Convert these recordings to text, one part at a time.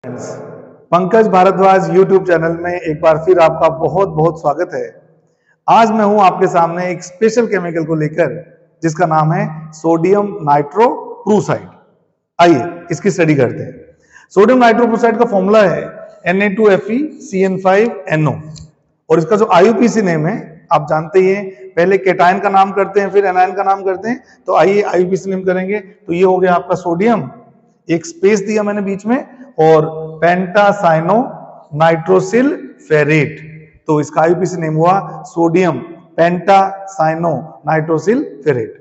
Pankaj Bhardwaj YouTube channel में एक बार फिर आपका बहुत बहुत स्वागत है। आज मैं हूं आपके सामने एक स्पेशल केमिकल को लेकर जिसका नाम है सोडियम नाइट्रोप्रूसाइड। आइए इसकी स्टडी करते हैं। सोडियम नाइट्रोप्रूसाइड का फॉर्मूला है Na2FeCN5NO और इसका जो IUPAC नेम है आप जानते ही हैं। पहले केटायन का नाम करते हैं फिर एनायन का नाम करते हैं, तो आइए IUPAC नेम करेंगे। तो ये हो गया आपका सोडियम, एक स्पेस दिया मैंने बीच में, और पेंटासाइनो नाइट्रोसिल फेरेट, तो इसका IUPAC नेम हुआ सोडियम पेंटासाइनो नाइट्रोसिल फेरेट।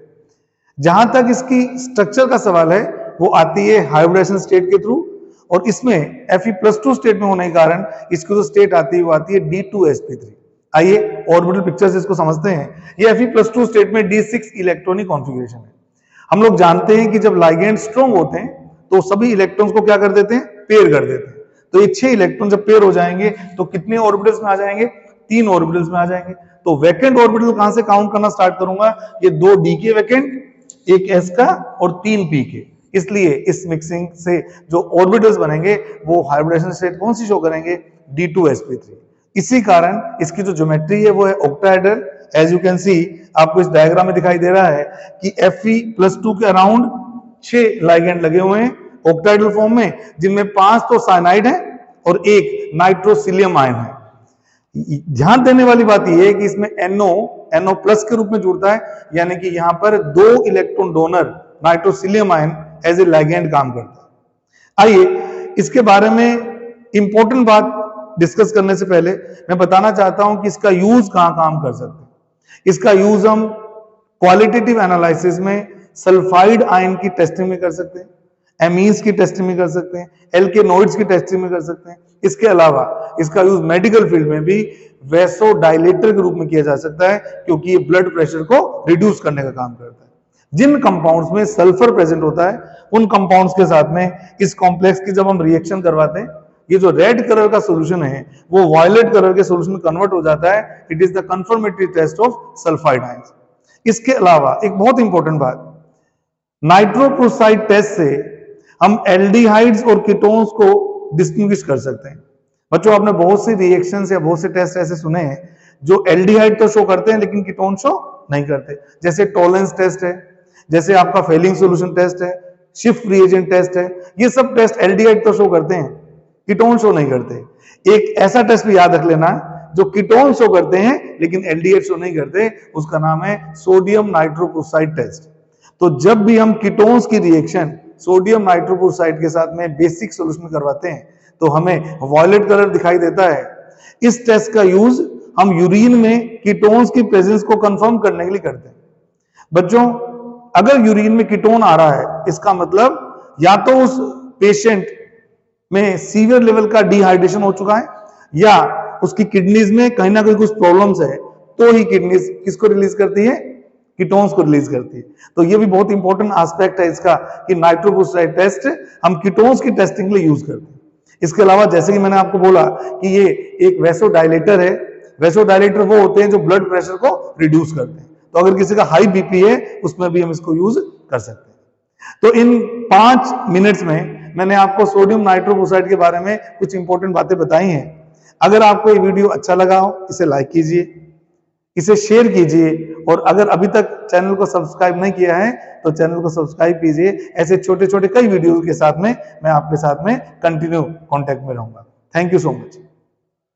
जहां तक इसकी स्ट्रक्चर का सवाल है वो आती है हाइब्रिडेशन स्टेट के थ्रू, और इसमें Fe+2 स्टेट में होने के कारण इसकी जो स्टेट आती है वो आती है D2sp3। आइए ऑर्बिटल पिक्चर से इसको समझते हैं। ये Fe+2 स्टेट में D6 इलेक्ट्रॉनिक कॉन्फ़िगरेशन है। हम लोग जानते हैं कि जब लाइगेंड स्ट्रॉन्ग होते हैं तो सभी इलेक्ट्रॉन्स को क्या कर देते हैं, पेयर कर देते हैं। तो ये 6 इलेक्ट्रॉन जब पेयर हो जाएंगे तो कितने ऑर्बिटल्स में आ जाएंगे, 3 ऑर्बिटल्स में आ जाएंगे। तो वैकेंट ऑर्बिटल कहां से काउंट करना स्टार्ट करूंगा, ये 2 d के वैकेंट, एक s का और 3 p के। इसलिए इस मिक्सिंग से जो ऑर्बिटल्स बनेंगे वो हाइब्रिडेशन स्टेट कौन सी शो करेंगे, D2sp3। इसी कारण इसकी जो ज्योमेट्री है वो है octahedral. As you can see, आपको इस डायग्राम में दिखाई दे रहा है कि Fe+2 के अराउंड 6 लाइगेंड लगे हुए हैं ऑक्टाहेड्रल फॉर्म में, जिनमें 5 तो साइनाइड है और एक नाइट्रोसिलियम आयन है। ध्यान देने वाली बात यह है कि इसमें NO प्लस के रूप में जुड़ता है, यानी कि यहां पर 2 electron donor nitrosylium ion as a ligand काम करता है। आइए इसके बारे में इंपॉर्टेंट बात डिस्कस करने से पहले मैं बताना चाहता हूं कि इसका यूज कहां काम कर सकते हैं। इसका यूज हम क्वालिटेटिव एनालिसिस में सल्फाइड आयन की टेस्टिंग में कर सकते हैं, एमीन्स की टेस्टिंग में कर सकते हैं, एल्केनोइड्स की टेस्टिंग में कर सकते हैं। इसके अलावा इसका यूज मेडिकल फील्ड में भी वैसोडाइलेटर के रूप में किया जा सकता है, क्योंकि ये ब्लड प्रेशर को रिड्यूस करने का काम करता है। जिन कंपाउंड्स में सल्फर प्रेजेंट होता है उन कंपाउंड्स के साथ में इस कॉम्प्लेक्स की जब हम रिएक्शन करवाते हैं, ये जो रेड कलर का सॉल्यूशन है वो वायलेट कलर के सॉल्यूशन में कन्वर्ट हो जाता है। It is the confirmatory test of sulphide ions. इसके अलावा एक बहुत इंपॉर्टेंट बात, नाइट्रोप्रूसाइड टेस्ट से हम एल्डिहाइड्स और कीटोन्स को डिस्टिंग्विश कर सकते हैं। बच्चों आपने बहुत से रिएक्शंस या बहुत से टेस्ट ऐसे सुने हैं जो एल्डिहाइड तो शो करते हैं लेकिन कीटोन शो नहीं करते, जैसे टॉलरेंस टेस्ट है, जैसे आपका फेलिंग सॉल्यूशन टेस्ट है, शिफ्ट रिएजेंट टेस्ट है। ये सब टेस्ट एल्डिहाइड तो शो करते हैं, कीटोन शो नहीं करते। एक ऐसा टेस्ट भी याद रख लेना जो कीटोन शो करते हैं लेकिन एल्डिहाइड शो नहीं करते, उसका नाम है सोडियम नाइट्रोप्रूसाइड टेस्ट। तो जब भी हम कीटोन्स की रिएक्शन सोडियम नाइट्रोप्रूसाइड के साथ में बेसिक सॉल्यूशन में करवाते हैं तो हमें वॉयलेट कलर दिखाई देता है। इस टेस्ट का यूज हम यूरिन में कीटोन्स की प्रेजेंस को कंफर्म करने के लिए करते हैं। बच्चों अगर यूरिन में कीटोन आ रहा है, इसका मतलब या तो उस पेशेंट में सीवियर लेवल का डिहाइड्रेशन हो चुका है या उसकी किडनीज में कहीं ना कहीं कुछ प्रॉब्लम्स है, तो ही किडनीज किसको रिलीज करती है, कीटोन्स को रिलीज करती है। तो ये भी बहुत इंपॉर्टेंट एस्पेक्ट है इसका कि नाइट्रोप्रूसाइड टेस्ट हम कीटोन्स की टेस्टिंग के लिए यूज करते हैं। इसके अलावा जैसे कि मैंने आपको बोला कि ये एक वैसोडाइलेटर है। वैसोडाइलेटर वो होते हैं जो ब्लड प्रेशर को रिड्यूस करते हैं। तो अगर किसी का हाई बीपी है उसमें भी हम इसको यूज कर सकते हैं। तो इन 5 मिनट्स में मैंने आपको सोडियम नाइट्रोप्रूसाइड के बारे में कुछ इंपॉर्टेंट बातें बताई हैं। अगर आपको ये वीडियो अच्छा लगा हो इसे लाइक कीजिए, इसे शेयर कीजिए, और अगर अभी तक चैनल को सब्सक्राइब नहीं किया है तो चैनल को सब्सक्राइब कीजिए। ऐसे छोटे छोटे कई वीडियोस के साथ में मैं आपके साथ में कंटिन्यू कांटेक्ट में रहूंगा। Thank you so much.